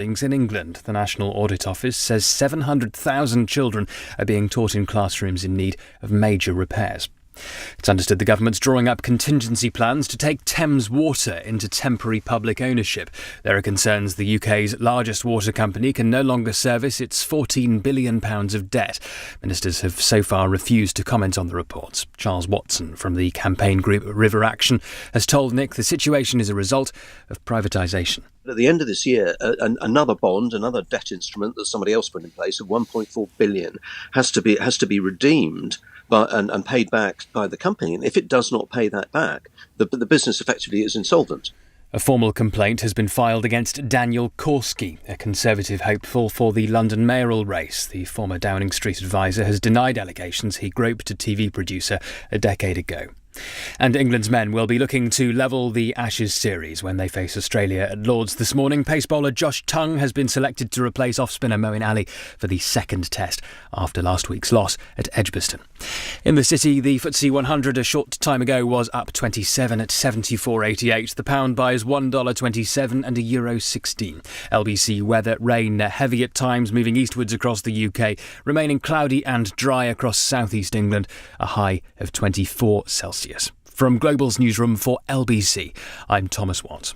In England, the National Audit Office says 700,000 children are being taught in classrooms in need of major repairs. It's understood the government's drawing up contingency plans to take Thames Water into temporary public ownership. There are concerns the UK's largest water company can no longer service its £14 billion of debt. Ministers have so far refused to comment on the reports. Charles Watson from the campaign group River Action has told Nick the situation is a result of privatisation. At the end of this year, another bond, another debt instrument that somebody else put in place of 1.4 billion has to be redeemed and paid back by the company. And if it does not pay that back, the business effectively is insolvent. A formal complaint has been filed against Daniel Korski, a Conservative hopeful for the London mayoral race. The former Downing Street advisor has denied allegations he groped a TV producer a decade ago. And England's men will be looking to level the Ashes series when they face Australia at Lords this morning. Pace bowler Josh Tongue has been selected to replace off-spinner Moeen Ali for the second test after last week's loss at Edgbaston. In the city, the FTSE 100 a short time ago was up 27 at 74.88. The pound buys $1.27 and €1.16. LBC weather: rain heavy at times, moving eastwards across the UK, remaining cloudy and dry across southeast England, a high of 24 Celsius. From Global's newsroom for LBC, I'm Thomas Watt.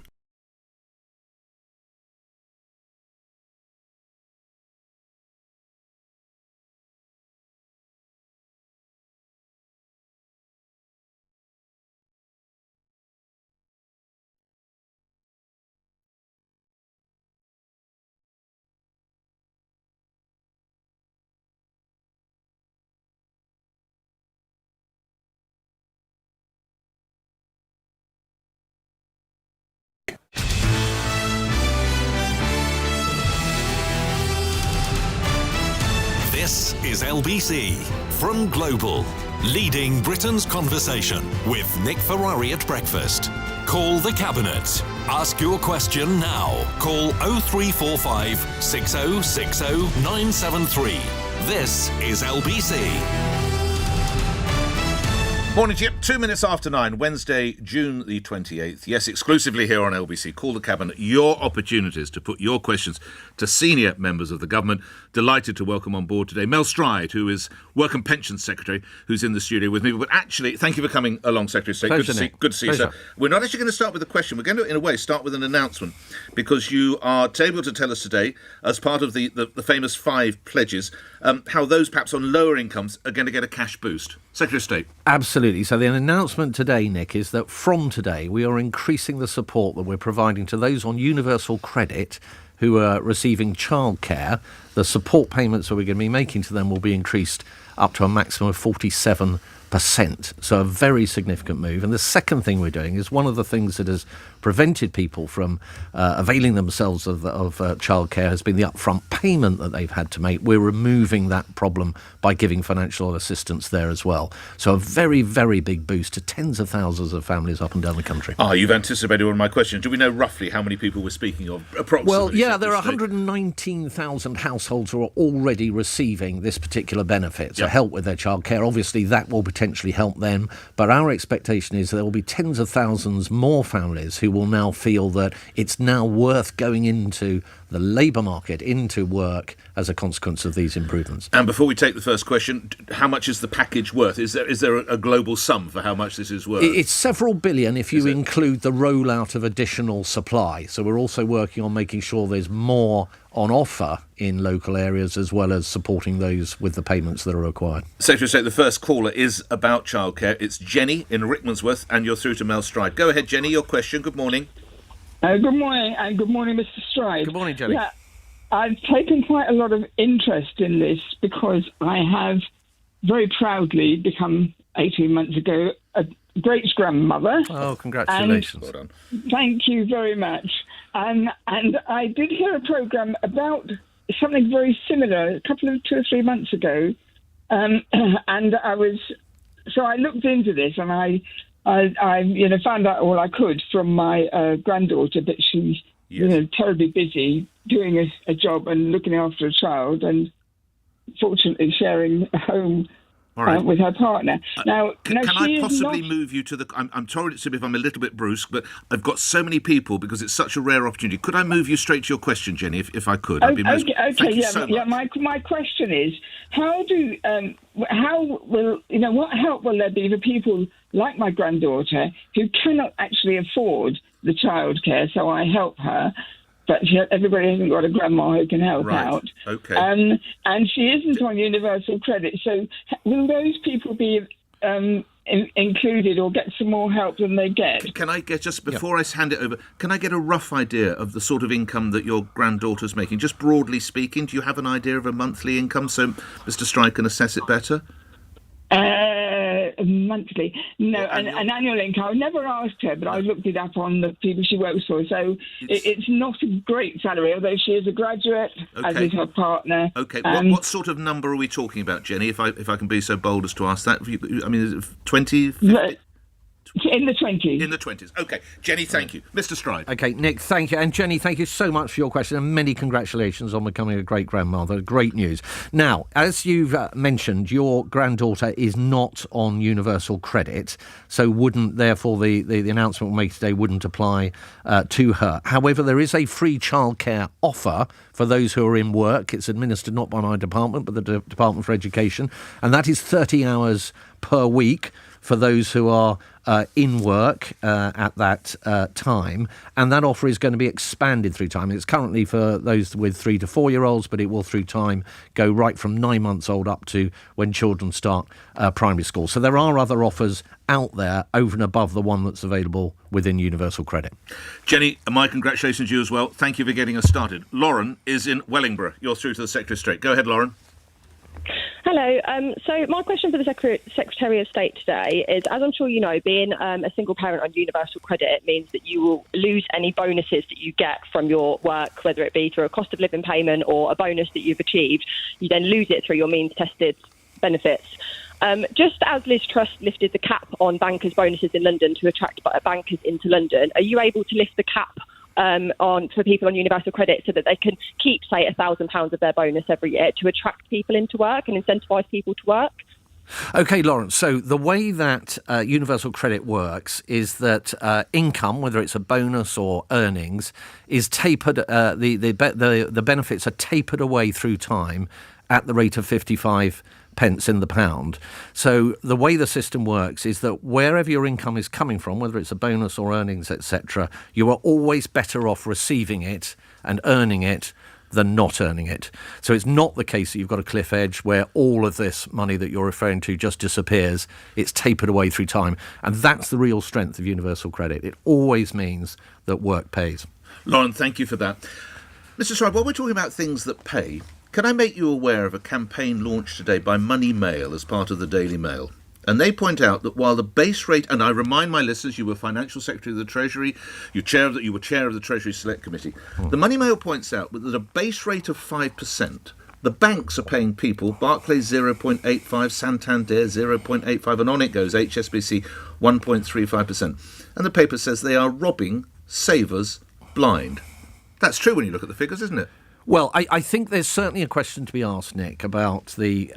This is LBC from Global, leading Britain's conversation with Nick Ferrari at breakfast. Call the Cabinet. Ask your question now. Call 0345 6060 973. This is LBC. Morning to you. 2 minutes after 9, Wednesday, June the 28th. Yes, exclusively here on LBC. Call the Cabinet. Your opportunities to put your questions to senior members of the government. Delighted to welcome on board today Mel Stride, who is Work and Pensions Secretary, who's in the studio with me. But actually, thank you for coming along, Secretary of State. Good to see you, sir. We're not actually going to start with a question. We're going to, in a way, start with an announcement, because you are able to tell us today, as part of the famous 5 pledges, how those perhaps on lower incomes are going to get a cash boost. Secretary of State. Absolutely. So the announcement today, Nick, is that from today we are increasing the support that we're providing to those on universal credit who are receiving childcare. The support payments that we're going to be making to them will be increased up to a maximum of 47%. So a very significant move. And the second thing we're doing is one of the things that has prevented people from availing themselves of childcare has been the upfront payment that they've had to make. We're removing that problem by giving financial assistance there as well. So a very, very big boost to tens of thousands of families up and down the country. You've anticipated one of my questions. Do we know roughly how many people we're speaking of? Approximately. Well, yeah, there are 119,000 households who are already receiving this particular benefit. So help with their childcare. Obviously, that will potentially help them. But our expectation is there will be tens of thousands more families who will now feel that it's now worth going into the labour market, into work, as a consequence of these improvements. And before we take the first question, how much is the package worth? Is there a global sum for how much this is worth? It's several billion if you include the rollout of additional supply. So we're also working on making sure there's more on offer in local areas, as well as supporting those with the payments that are required. Secretary of State, the first caller is about childcare. It's Jenny in Rickmansworth, and you're through to Mel Stride. Go ahead, Jenny, your question. Good morning. Good morning, and good morning, Mr. Stride. Good morning, Jenny. Yeah, I've taken quite a lot of interest in this because I have very proudly become, 18 months ago, a great-grandmother. Oh, congratulations. Well done. Thank you very much. And I did hear a programme about something very similar a couple of 2 or 3 months ago, and I looked into this, and I found out all I could from my granddaughter, that she's terribly busy doing a job and looking after a child, and fortunately sharing a home All right. with her partner. Now, Can she I possibly is not... move you to the... I'm sorry if I'm a little bit brusque, but I've got so many people because it's such a rare opportunity. Could I move you straight to your question, Jenny, if I could? I'd be most... Thank you so much. My question is, what help will there be for people like my granddaughter who cannot actually afford the childcare? So I help her. But everybody hasn't got a grandma who can help out. Okay. And she isn't on universal credit. So will those people be included or get some more help than they get? Can I get, just before I hand it over, can I get a rough idea of the sort of income that your granddaughter's making? Just broadly speaking, do you have an idea of a monthly income so Mr. Stride can assess it better? Monthly. No, an annual income. I've never asked her, but I looked it up on the people she works for. So it's not a great salary, although she is a graduate, as is her partner. Okay. What sort of number are we talking about, Jenny, if I can be so bold as to ask that? I mean, is it 20, 50? In the 20s. In the 20s. OK. Jenny, thank you. Mr. Stride. OK, Nick, thank you. And Jenny, thank you so much for your question, and many congratulations on becoming a great-grandmother. Great news. Now, as you've mentioned, your granddaughter is not on universal credit, so wouldn't, therefore, the announcement we'll make today wouldn't apply to her. However, there is a free childcare offer for those who are in work. It's administered not by my department, but the Department for Education, and that is 30 hours per week for those who are in work at that time, and that offer is going to be expanded through time. It's currently for those with 3 to 4 year olds, but it will through time go right from 9 months old up to when children start primary school. So there are other offers out there over and above the one that's available within universal credit. Jenny, my congratulations to you as well. Thank you for getting us started. Lauren is in Wellingborough. You're through to the Secretary of State. Go ahead, Lauren. Hello. So my question for the Secretary of State today is, as I'm sure you know, being a single parent on universal credit means that you will lose any bonuses that you get from your work, whether it be through a cost of living payment or a bonus that you've achieved. You then lose it through your means-tested benefits. Just as Liz Truss lifted the cap on bankers' bonuses in London to attract bankers into London, are you able to lift the cap for people on universal credit so that they can keep, say, £1,000 of their bonus every year to attract people into work and incentivise people to work? OK, Lawrence, so the way that universal credit works is that income, whether it's a bonus or earnings, is tapered, the benefits are tapered away through time at the rate of 55 pence in the pound. So the way the system works is that wherever your income is coming from, whether it's a bonus or earnings, etc., you are always better off receiving it and earning it than not earning it. So it's not the case that you've got a cliff edge where all of this money that you're referring to just disappears. It's tapered away through time. And that's the real strength of universal credit. It always means that work pays. Lauren, thank you for that. Mr. Stride, while we're talking about things that pay, can I make you aware of a campaign launched today by Money Mail as part of the Daily Mail? And they point out that while the base rate, and I remind my listeners, you were Financial Secretary of the Treasury, you were Chair of the Treasury Select Committee. The Money Mail points out that at a base rate of 5%, the banks are paying people, Barclays 0.85, Santander 0.85, and on it goes, HSBC 1.35%. And the paper says they are robbing savers blind. That's true when you look at the figures, isn't it? Well, I think there's certainly a question to be asked, Nick, about the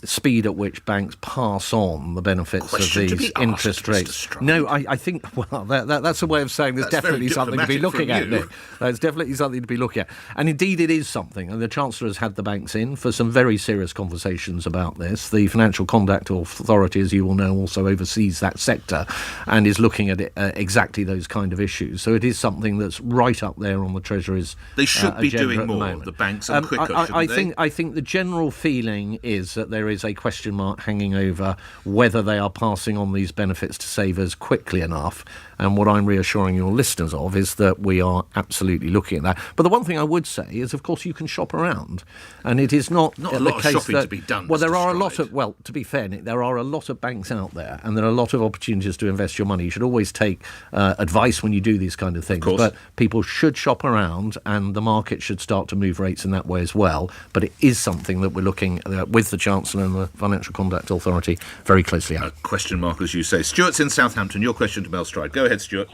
speed at which banks pass on the benefits of these interest rates. No, I think, well, that's a way of saying there's definitely something to be looking at, Nick. There's definitely something to be looking at. And indeed it is something. And the Chancellor has had the banks in for some very serious conversations about this. The Financial Conduct Authority, as you will know, also oversees that sector and is looking at exactly those kind of issues. So it is something that's right up there on the Treasury's They should be doing more. moment. The banks are quicker, I think the general feeling is that there is a question mark hanging over whether they are passing on these benefits to savers quickly enough. And what I'm reassuring your listeners of is that we are absolutely looking at that. But the one thing I would say is, of course, you can shop around, and it is not a lot of shopping to be done. Well, there are a lot of. Well, to be fair, Nick, there are a lot of banks out there, and there are a lot of opportunities to invest your money. You should always take advice when you do these kind of things. But people should shop around, and the market should start to move rates in that way as well. But it is something that we're looking with the Chancellor and the Financial Conduct Authority very closely at. A question mark, as you say. Stuart's in Southampton. Your question to Mel Stride. Go ahead, Stuart.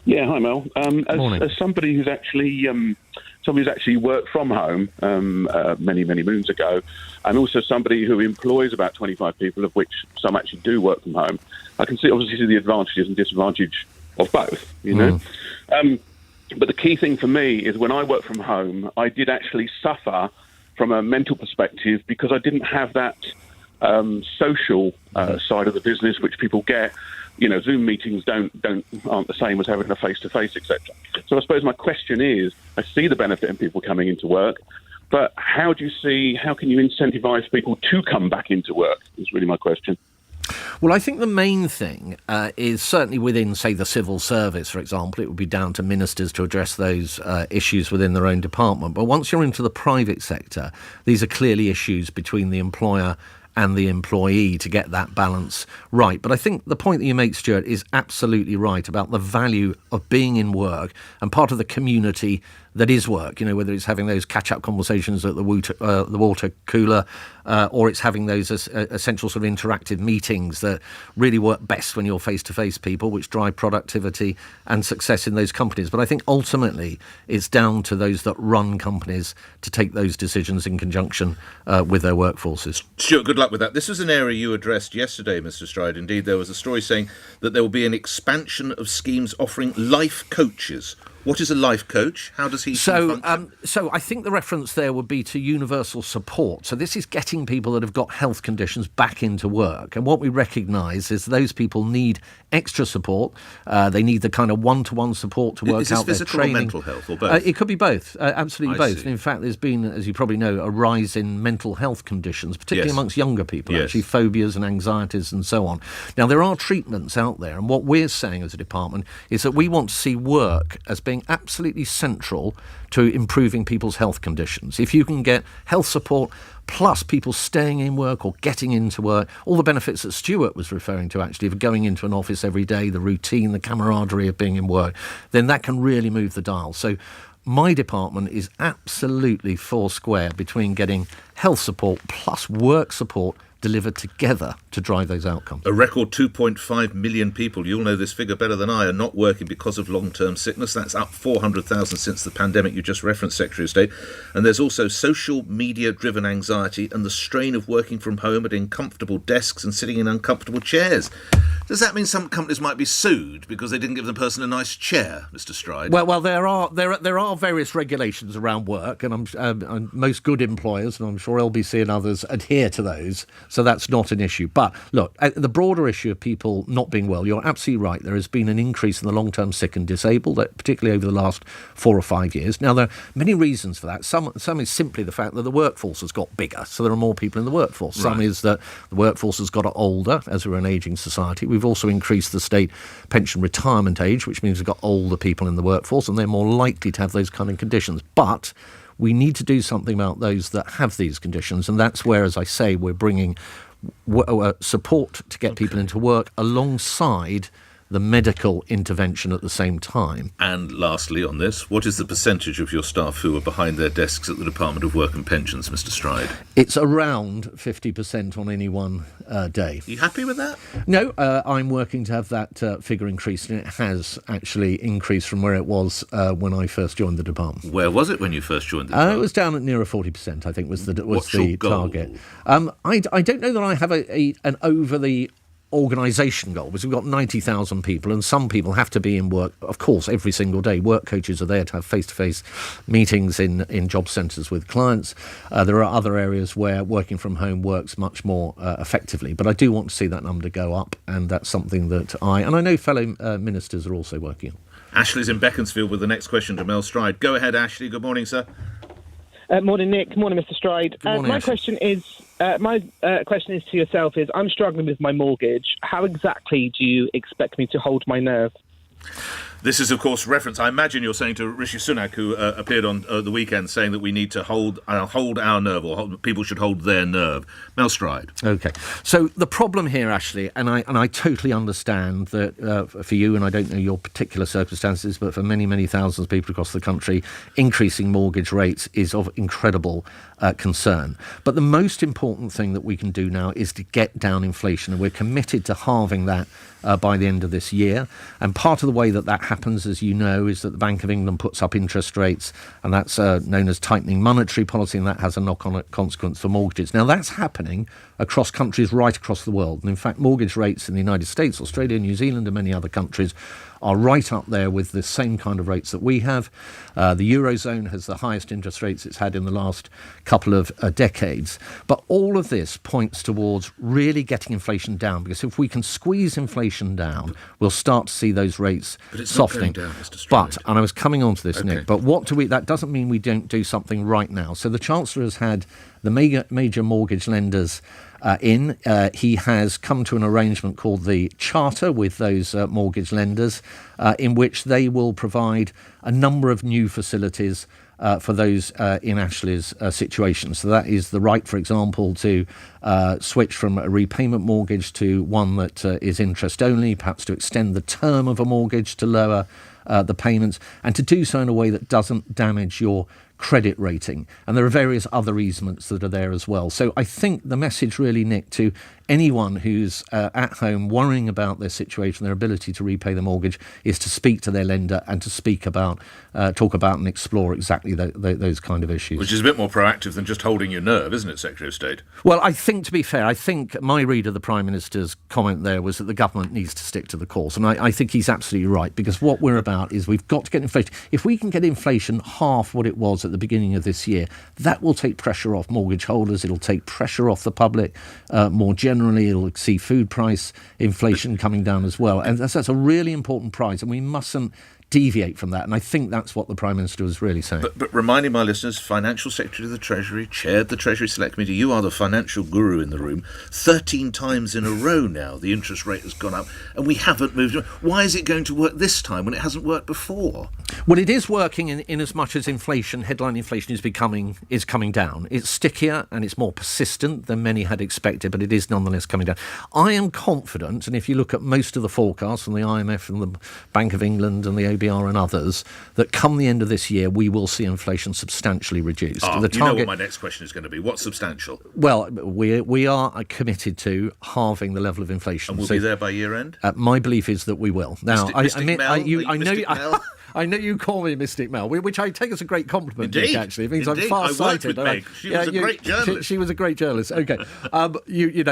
Yeah, hi, Mel. Morning. As somebody who's actually somebody who's actually worked from home many moons ago, and also somebody who employs about 25 people, of which some actually do work from home, I can obviously see the advantages and disadvantages of both, you know. But the key thing for me is when I work from home, I did actually suffer from a mental perspective because I didn't have that social side of the business which people get. You know, Zoom meetings aren't the same as having a face-to-face, etc. So I suppose my question is, I see the benefit in people coming into work, but how can you incentivize people to come back into work is really my question. Well, I think the main thing is certainly within, say, the civil service, for example, it would be down to ministers to address those issues within their own department. But once you're into the private sector, these are clearly issues between the employer and the employee to get that balance right. But I think the point that you make, Stuart, is absolutely right about the value of being in work and part of the community that is work, you know, whether it's having those catch-up conversations at the water cooler or it's having those essential sort of interactive meetings that really work best when you're face-to-face people, which drive productivity and success in those companies. But I think ultimately it's down to those that run companies to take those decisions in conjunction with their workforces. Stuart, good luck with that. This was an area you addressed yesterday, Mr. Stride. Indeed, there was a story saying that there will be an expansion of schemes offering life coaches. What is a life coach? How does he function? So I think the reference there would be to universal support. So this is getting people that have got health conditions back into work. And what we recognise is those people need extra support. They need the kind of one-to-one support to work out their training. Is this physical or mental health or both? It could be both, absolutely both. See. And in fact, there's been, as you probably know, a rise in mental health conditions, particularly amongst younger people, actually, phobias and anxieties and so on. Now, there are treatments out there, and what we're saying as a department is that we want to see work as being absolutely central to improving people's health conditions. If you can get health support plus people staying in work or getting into work, all the benefits that Stuart was referring to actually of going into an office every day, the routine, the camaraderie of being in work, then that can really move the dial. So my department is absolutely four square between getting health support plus work support delivered together to drive those outcomes. A record 2.5 million people, you'll know this figure better than I, are not working because of long-term sickness. That's up 400,000 since the pandemic you just referenced, Secretary of State. And there's also social media-driven anxiety and the strain of working from home at uncomfortable desks and sitting in uncomfortable chairs. Does that mean some companies might be sued because they didn't give the person a nice chair, Mr. Stride? Well, there are various regulations around work, and most good employers, and I'm sure LBC and others, adhere to those, so that's not an issue. But look, the broader issue of people not being well, you're absolutely right. There has been an increase in the long-term sick and disabled, particularly over the last 4 or 5 years. Now, there are many reasons for that. Some is simply the fact that the workforce has got bigger, so there are more people in the workforce. Some is that the workforce has got older, as we're an ageing society. We've also increased the state pension retirement age, which means we've got older people in the workforce, and they're more likely to have those kind of conditions. But we need to do something about those that have these conditions, and that's where, as I say, we're bringing support to get people into work alongside the medical intervention at the same time. And lastly on this, what is the percentage of your staff who are behind their desks at the Department of Work and Pensions, Mr. Stride? It's around 50% on any one day. Are you happy with that? No, I'm working to have that figure increased, and it has actually increased from where it was when I first joined the department. Where was it when you first joined the department? It was down at nearer 40%, I think, was the goal? target. I don't know that I have an over the organisation goal, because we've got 90,000 people, and some people have to be in work, of course, every single day. Work coaches are there to have face-to-face meetings in job centres with clients. There are other areas where working from home works much more effectively, but I do want to see that number go up, and that's something that I know fellow ministers are also working on. Ashley's in Beaconsfield with the next question to Mel Stride. Go ahead, Ashley. Good morning, sir. Morning, Nick. Morning, Mr. Stride. My question is to yourself is, I'm struggling with my mortgage. How exactly do you expect me to hold my nerve? This is, of course, reference. I imagine you're saying to Rishi Sunak, who appeared on the weekend, saying that we need to hold our nerve, or people should hold their nerve. Mel Stride. Okay. So the problem here, Ashley, and I totally understand that for you, and I don't know your particular circumstances, but for many, many thousands of people across the country, increasing mortgage rates is of incredible concern. But the most important thing that we can do now is to get down inflation, and we're committed to halving that by the end of this year. And part of the way that happens, as you know, is that the Bank of England puts up interest rates, and that's known as tightening monetary policy, and that has a knock-on consequence for mortgages. Now, that's happening across countries right across the world. And in fact, mortgage rates in the United States, Australia, New Zealand and many other countries are right up there with the same kind of rates that we have. The Eurozone has the highest interest rates it's had in the last couple of decades. But all of this points towards really getting inflation down, because if we can squeeze inflation down, we'll start to see those rates softening. Not going down, Mr. Stride. And I was coming on to this, Okay. Nick, but that doesn't mean we don't do something right now. So the Chancellor has had the major mortgage lenders he has come to an arrangement called the Charter with those mortgage lenders, in which they will provide a number of new facilities for those in Ashley's situation. So that is the right, for example, to switch from a repayment mortgage to one that is interest only, perhaps to extend the term of a mortgage to lower the payments, and to do so in a way that doesn't damage your credit rating. And there are various other easements that are there as well. So I think the message really, Nick, to anyone who's at home worrying about their situation, their ability to repay the mortgage, is to speak to their lender and to talk about and explore exactly those kind of issues. Which is a bit more proactive than just holding your nerve, isn't it, Secretary of State? Well, I think, to be fair, I think my read of the Prime Minister's comment there was that the government needs to stick to the course. And I think he's absolutely right, because what we're about is we've got to get inflation. If we can get inflation half what it was at the beginning of this year, that will take pressure off mortgage holders. It'll take pressure off the public more generally. It'll see food price inflation coming down as well. And that's a really important prize, and we mustn't deviate from that. And I think that's what the Prime Minister was really saying. But reminding my listeners, Financial Secretary of the Treasury, chaired the Treasury Select Committee, you are the financial guru in the room. 13 times in a row now the interest rate has gone up and we haven't moved. Why is it going to work this time when it hasn't worked before? Well, it is working in as much as headline inflation is coming down. It's stickier and it's more persistent than many had expected, but it is nonetheless coming down. I am confident, and if you look at most of the forecasts from the IMF and the Bank of England and the OBR and others, that come the end of this year, we will see inflation substantially reduced. You know what my next question is going to be. What's substantial? Well, we are committed to halving the level of inflation. And we'll be there by year end? My belief is that we will. Now, Mel? I know you call me Mystic Mel, which I take as a great compliment, Indeed. Nick, actually. It means Indeed. I'm far-sighted. I worked with Meg. She was a great journalist. She was a great journalist. Okay.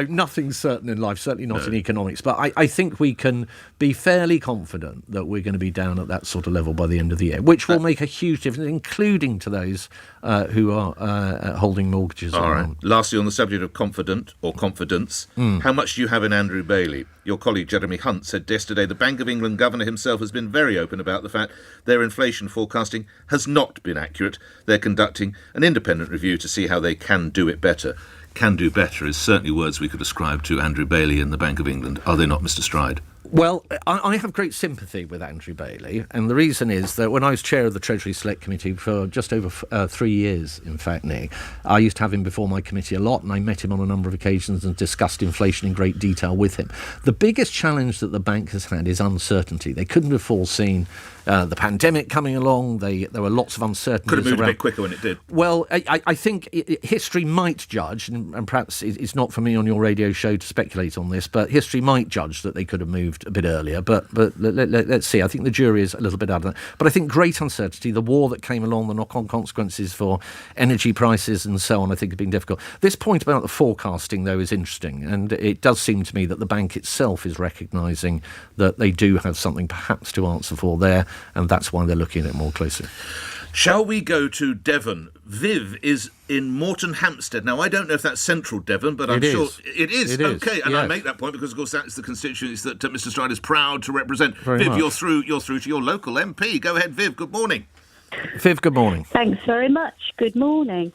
Nothing's certain in life, certainly not in economics. But I think we can be fairly confident that we're going to be down at that sort of level by the end of the year, which will make a huge difference, including to those who are holding mortgages. All right. Lastly, on the subject of confidence, how much do you have in Andrew Bailey? Your colleague Jeremy Hunt said yesterday the Bank of England governor himself has been very open about the fact their inflation forecasting has not been accurate. They're conducting an independent review to see how they can do it better. Can do better is certainly words we could ascribe to Andrew Bailey and the Bank of England, are they not, Mr. Stride? Well, I have great sympathy with Andrew Bailey, and the reason is that when I was chair of the Treasury Select Committee for just over 3 years, in fact, Nick, I used to have him before my committee a lot, and I met him on a number of occasions and discussed inflation in great detail with him. The biggest challenge that the bank has had is uncertainty. They couldn't have foreseen the pandemic coming along. There were lots of uncertainties. Could have moved a bit quicker when it did. Well, I think history might judge, and perhaps it's not for me on your radio show to speculate on this, but history might judge that they could have moved a bit earlier. But let's see. I think the jury is a little bit out of that. But I think great uncertainty, the war that came along, the knock-on consequences for energy prices and so on, I think have been difficult. This point about the forecasting, though, is interesting. And it does seem to me that the bank itself is recognising that they do have something perhaps to answer for there, and that's why they're looking at it more closely. Shall we go to Devon? Viv is in Morton Hampstead. Now, I don't know if that's central Devon, but I'm sure it is. Okay, and I make that point because, of course, that's the constituency that Mr. Stride is proud to represent. Very Viv, much. you're through to your local MP. Go ahead, Viv. Good morning. Viv, good morning. Thanks very much. Good morning.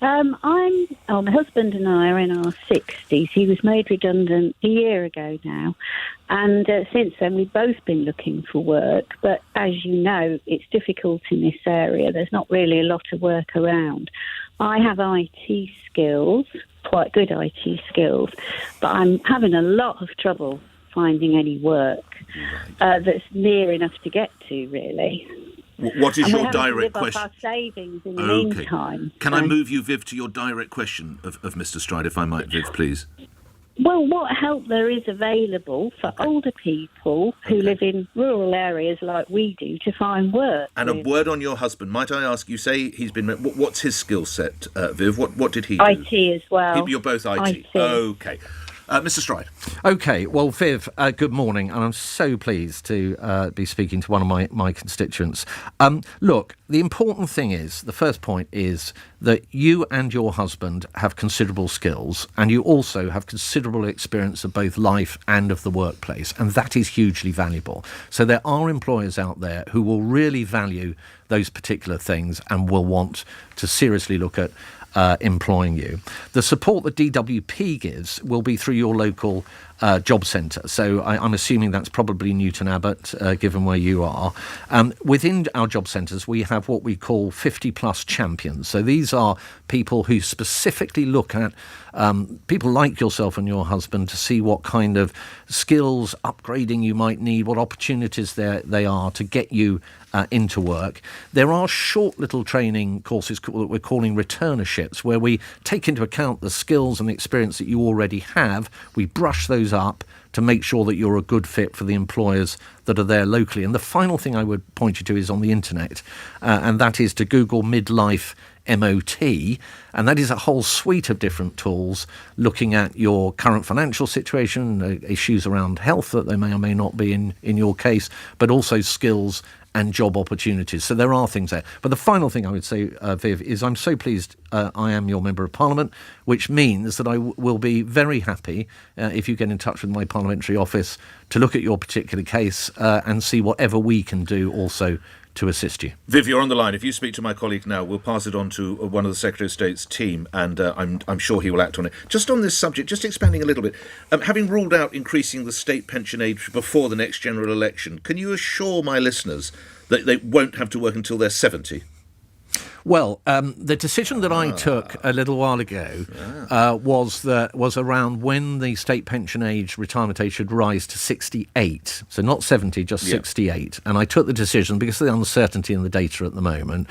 My husband and I are in our 60s. He was made redundant a year ago now. And since then, we've both been looking for work. But as you know, it's difficult in this area. There's not really a lot of work around. I have IT skills, quite good IT skills, but I'm having a lot of trouble finding any work that's near enough to get to, really. What is your direct question? Our savings in the meantime. Can I move you, Viv, to your direct question of Mr. Stride, if I might, Viv, please? Well, what help there is available for older people who live in rural areas like we do to find work. And a word on your husband. Might I ask, you say he's been... What's his skill set, Viv? What did he do? IT as well. You're both IT. OK. Mr. Stride. OK, well, Viv, good morning, and I'm so pleased to be speaking to one of my constituents. Look, the important thing is, the first point is that you and your husband have considerable skills, and you also have considerable experience of both life and of the workplace, and that is hugely valuable. So there are employers out there who will really value those particular things and will want to seriously look at employing you. The support that DWP gives will be through your local job centre. So I'm assuming that's probably Newton Abbot, given where you are. Within our job centres, we have what we call 50-plus champions. So these are people who specifically look at people like yourself and your husband to see what kind of skills upgrading you might need, what opportunities they are to get you into work. There are short little training courses that we're calling returnerships, where we take into account the skills and the experience that you already have. We brush those up to make sure that you're a good fit for the employers that are there locally. And the final thing I would point you to is on the internet, and that is to Google midlife MOT, and that is a whole suite of different tools looking at your current financial situation, issues around health that they may or may not be in your case, but also skills and job opportunities. So there are things there. But the final thing I would say, Viv, is I'm so pleased I am your Member of Parliament, which means that I will be very happy if you get in touch with my parliamentary office to look at your particular case and see whatever we can do also to assist you. Viv, you're on the line. If you speak to my colleague now, we'll pass it on to one of the Secretary of State's team, and I'm sure he will act on it. Just on this subject, just expanding a little bit, having ruled out increasing the state pension age before the next general election, can you assure my listeners that they won't have to work until they're 70? Well, the decision that I took a little while ago was around when the state pension age, retirement age, should rise to 68. So not 70, just 68. And I took the decision because of the uncertainty in the data at the moment.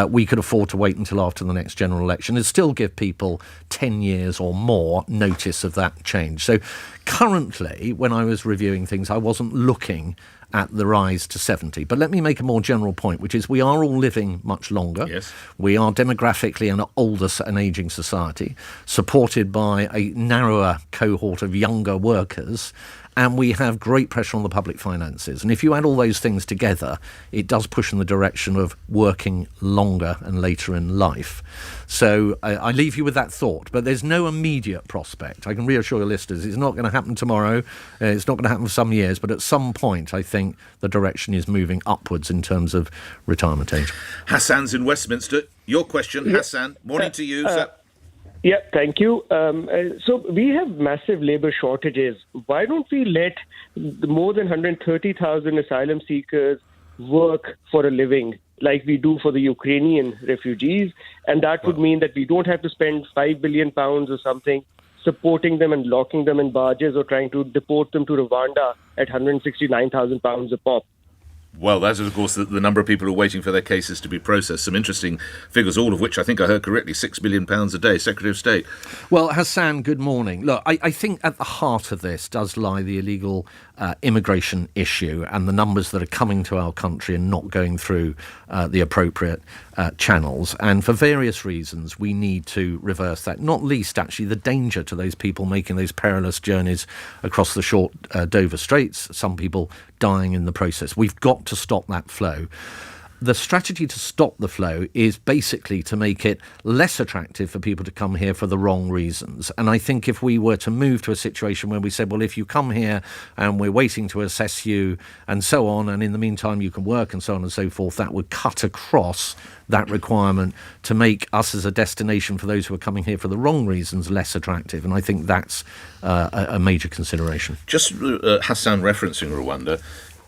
We could afford to wait until after the next general election and still give people 10 years or more notice of that change. So currently, when I was reviewing things, I wasn't looking at the rise to 70. But let me make a more general point, which is we are all living much longer. Yes. We are demographically an older and ageing society, supported by a narrower cohort of younger workers, and we have great pressure on the public finances. And if you add all those things together, it does push in the direction of working longer and later in life. So I leave you with that thought, but there's no immediate prospect. I can reassure your listeners, it's not going to happen tomorrow, it's not going to happen for some years, but at some point I think the direction is moving upwards in terms of retirement age. Hassan's in Westminster. Your question, Hassan. Morning to you. Yeah, thank you. So we have massive labour shortages. Why don't we let the more than 130,000 asylum seekers work for a living like we do for the Ukrainian refugees? And that would mean that we don't have to spend £5 billion or something supporting them and locking them in barges or trying to deport them to Rwanda at £169,000 a pop. Well, that is, of course, the number of people who are waiting for their cases to be processed. Some interesting figures, all of which I think I heard correctly, £6 billion a day. Secretary of State. Well, Hassan, good morning. Look, I think at the heart of this does lie the illegal immigration issue and the numbers that are coming to our country and not going through the appropriate channels. And for various reasons, we need to reverse that, not least, actually, the danger to those people making those perilous journeys across the short Dover Straits, some people dying in the process. We've got to stop that flow. The strategy to stop the flow is basically to make it less attractive for people to come here for the wrong reasons. And I think if we were to move to a situation where we said, well, if you come here and we're waiting to assess you and so on, and in the meantime you can work and so on and so forth, that would cut across that requirement to make us as a destination for those who are coming here for the wrong reasons less attractive. And I think that's a major consideration. Just Hassan referencing Rwanda,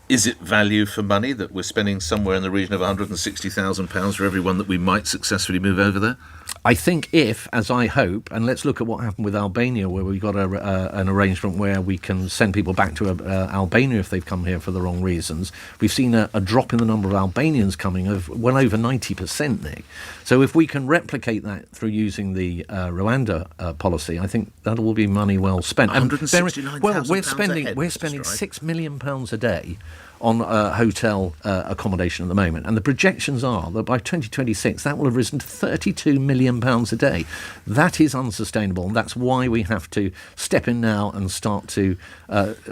is it value for money that we're spending somewhere in the region of £160,000 for everyone that we might successfully move over there? I think if, as I hope, and let's look at what happened with Albania, where we got an arrangement where we can send people back to Albania if they've come here for the wrong reasons. We've seen a drop in the number of Albanians coming of well over 90%, Nick. So if we can replicate that through using the Rwanda policy, I think that will be money well spent. £169,000 we're a spending head, £6 million a day on hotel accommodation at the moment, and the projections are that by 2026 that will have risen to £32 million a day. That is unsustainable, and that's why we have to step in now and start to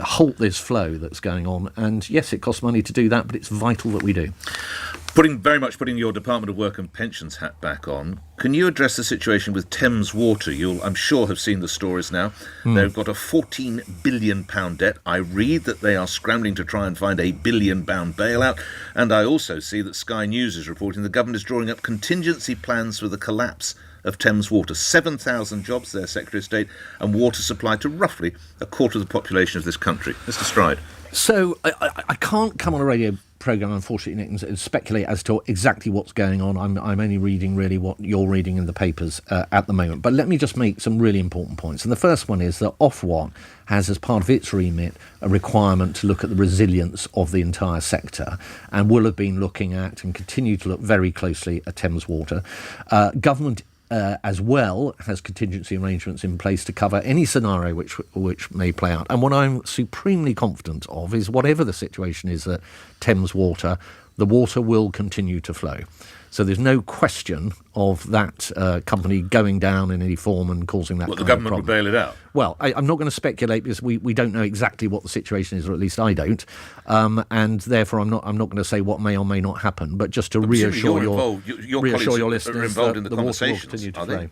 halt this flow that's going on. And yes, it costs money to do that, but it's vital that we do. Putting your Department of Work and Pensions hat back on, can you address the situation with Thames Water? You'll, I'm sure, have seen the stories now. They've got a £14 billion debt. I read that they are scrambling to try and find a £1 billion bailout. And I also see that Sky News is reporting the government is drawing up contingency plans for the collapse of Thames Water. 7,000 jobs there, Secretary of State, and water supply to roughly a quarter of the population of this country. Mr. Stride. So I can't come on a radio programme, unfortunately, Nick, and speculate as to exactly what's going on. I'm only reading really what you're reading in the papers at the moment. But let me just make some really important points. And the first one is that Upfront has, as part of its remit, a requirement to look at the resilience of the entire sector, and will have been looking at and continue to look very closely at Thames Water. Government as well has contingency arrangements in place to cover any scenario which may play out. And what I'm supremely confident of is whatever the situation is at Thames Water, the water will continue to flow. So there's no question of that company going down in any form and causing that kind of problem. The government will bail it out? Well, I'm not going to speculate because we don't know exactly what the situation is, or at least I don't. And therefore I'm not going to say what may or may not happen, but just to reassure your listeners are involved in the water will conversations, continue to are flow. they?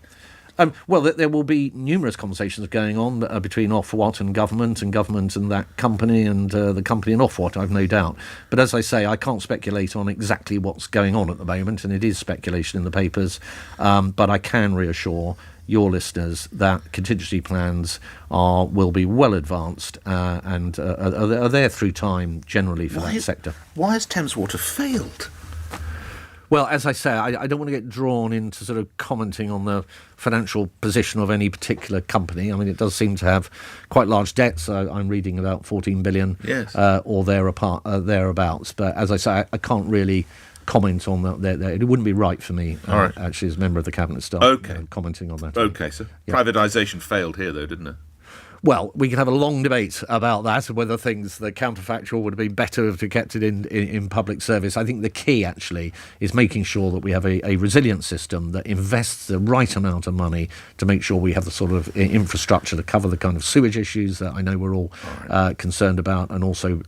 Well, there will be numerous conversations going on between Ofwat and government and that company and the company and Ofwat, I've no doubt. But as I say, I can't speculate on exactly what's going on at the moment, and it is speculation in the papers. But I can reassure your listeners that contingency plans will be well advanced and are there through time generally for that sector. Why has Thames Water failed? Well, as I say, I don't want to get drawn into sort of commenting on the financial position of any particular company. I mean, it does seem to have quite large debts. I'm reading about 14 billion or thereabouts. But as I say, I can't really comment on that. It wouldn't be right for me, actually, as a member of the Cabinet staff, commenting on that. OK, so privatisation failed here, though, didn't it? Well, we can have a long debate about that, whether things that counterfactual would have been better if we kept it in public service. I think the key, actually, is making sure that we have a resilient system that invests the right amount of money to make sure we have the sort of infrastructure to cover the kind of sewage issues that I know we're all concerned about, and also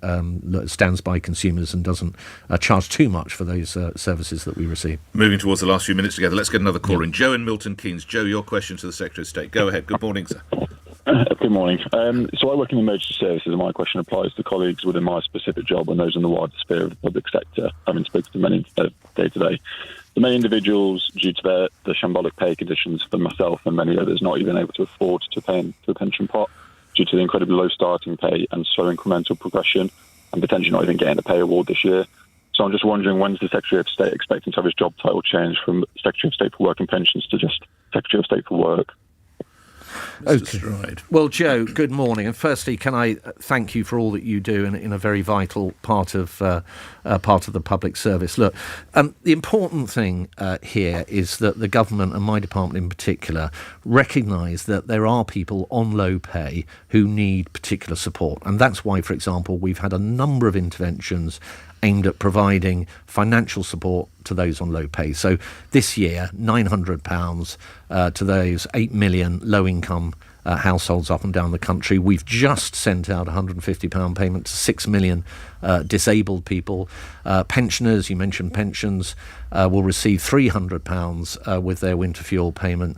stands by consumers and doesn't charge too much for those services that we receive. Moving towards the last few minutes together, let's get another caller in. Joe in Milton Keynes. Joe, your question to the Secretary of State. Go ahead. Good morning, sir. Good morning. So I work in emergency services, and my question applies to colleagues within my specific job and those in the wider sphere of the public sector, having spoken to many day to day. The many individuals, due to the shambolic pay conditions for myself and many others, not even able to afford to pay into a pension pot due to the incredibly low starting pay and slow incremental progression, and potentially not even getting a pay award this year. So I'm just wondering, when's the Secretary of State expecting to have his job title changed from Secretary of State for Work and Pensions to just Secretary of State for Work? Okay. Well, Joe, good morning. And firstly, can I thank you for all that you do in a very vital part of the public service. Look, the important thing here is that the government and my department in particular recognise that there are people on low pay who need particular support. And that's why, for example, we've had a number of interventions aimed at providing financial support to those on low pay. So this year, £900 to those 8 million low-income households up and down the country. We've just sent out a £150 payment to 6 million disabled people. Pensioners, you mentioned pensions, will receive £300 with their winter fuel payment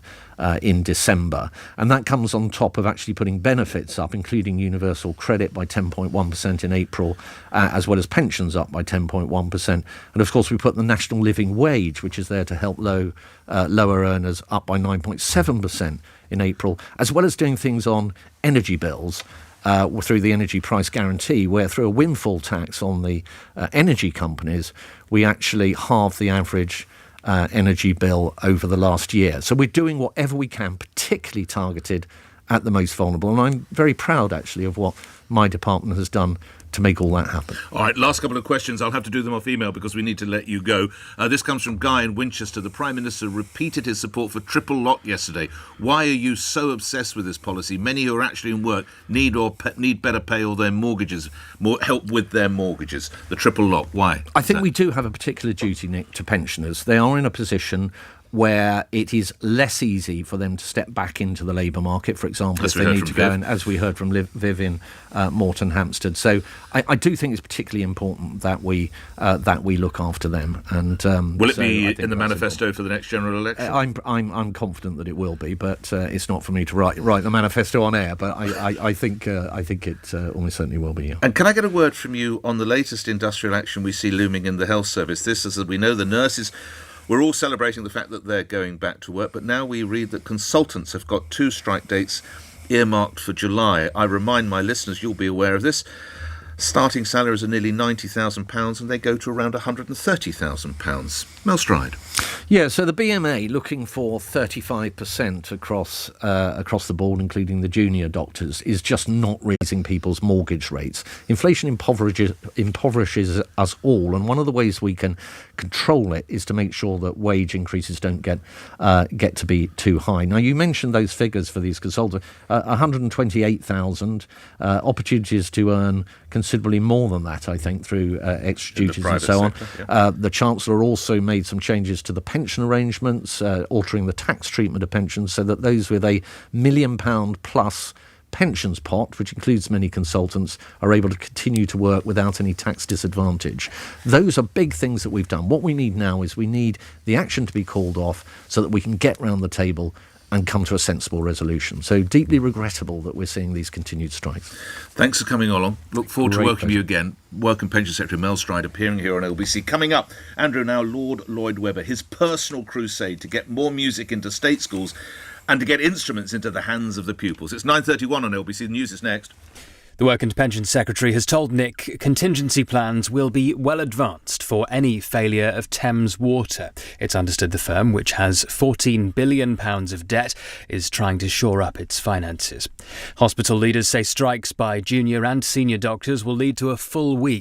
in December. And that comes on top of actually putting benefits up, including universal credit by 10.1% in April, as well as pensions up by 10.1%. And of course, we put the national living wage, which is there to help lower earners, up by 9.7% in April, as well as doing things on energy bills through the energy price guarantee, where through a windfall tax on the energy companies, we actually halve the average energy bill over the last year. So we're doing whatever we can, particularly targeted at the most vulnerable. And I'm very proud, actually, of what my department has done to make all that happen. All right, last couple of questions. I'll have to do them off email because we need to let you go. This comes from Guy in Winchester. The Prime Minister repeated his support for triple lock yesterday. Why are you so obsessed with this policy? Many who are actually in work need better pay or their mortgages, more help with their mortgages. The triple lock, why? I think we do have a particular duty, Nick, to pensioners. They are in a position where it is less easy for them to step back into the labour market, for example, if they need to go, and as we heard from Viv in Morton Hampstead. So I do think it's particularly important that we look after them. And will it be in the manifesto for the next general election? I'm confident that it will be, but it's not for me to write the manifesto on air. But I think it almost certainly will be. Yeah. And can I get a word from you on the latest industrial action we see looming in the health service? This is, as we know, the nurses. We're all celebrating the fact that they're going back to work, but now we read that consultants have got 2 strike dates earmarked for July. I remind my listeners, you'll be aware of this, starting salaries are nearly £90,000 and they go to around £130,000. Mel Stride. Yeah, so the BMA looking for 35% across the board, including the junior doctors, is just not raising people's mortgage rates. Inflation impoverishes us all, and one of the ways we can control it is to make sure that wage increases don't get to be too high. Now, you mentioned those figures for these consultants, 128,000 opportunities to earn considerably more than that, I think, through extra duties and so on. Sector, yeah. The Chancellor also made some changes to the pension arrangements, altering the tax treatment of pensions so that those with a £1 million plus pensions pot, which includes many consultants, are able to continue to work without any tax disadvantage. Those are big things that we've done. What we need now is we need the action to be called off so that we can get round the table and come to a sensible resolution. So deeply regrettable that we're seeing these continued strikes. Thanks for coming along. Look forward to welcoming you again. Welcome Pensions Secretary Mel Stride appearing here on LBC. Coming up, Andrew, now Lord Lloyd Webber, his personal crusade to get more music into state schools and to get instruments into the hands of the pupils. It's 9:31 on LBC. The news is next. The Work and Pensions Secretary has told Nick contingency plans will be well advanced for any failure of Thames Water. It's understood the firm, which has £14 billion of debt, is trying to shore up its finances. Hospital leaders say strikes by junior and senior doctors will lead to a full week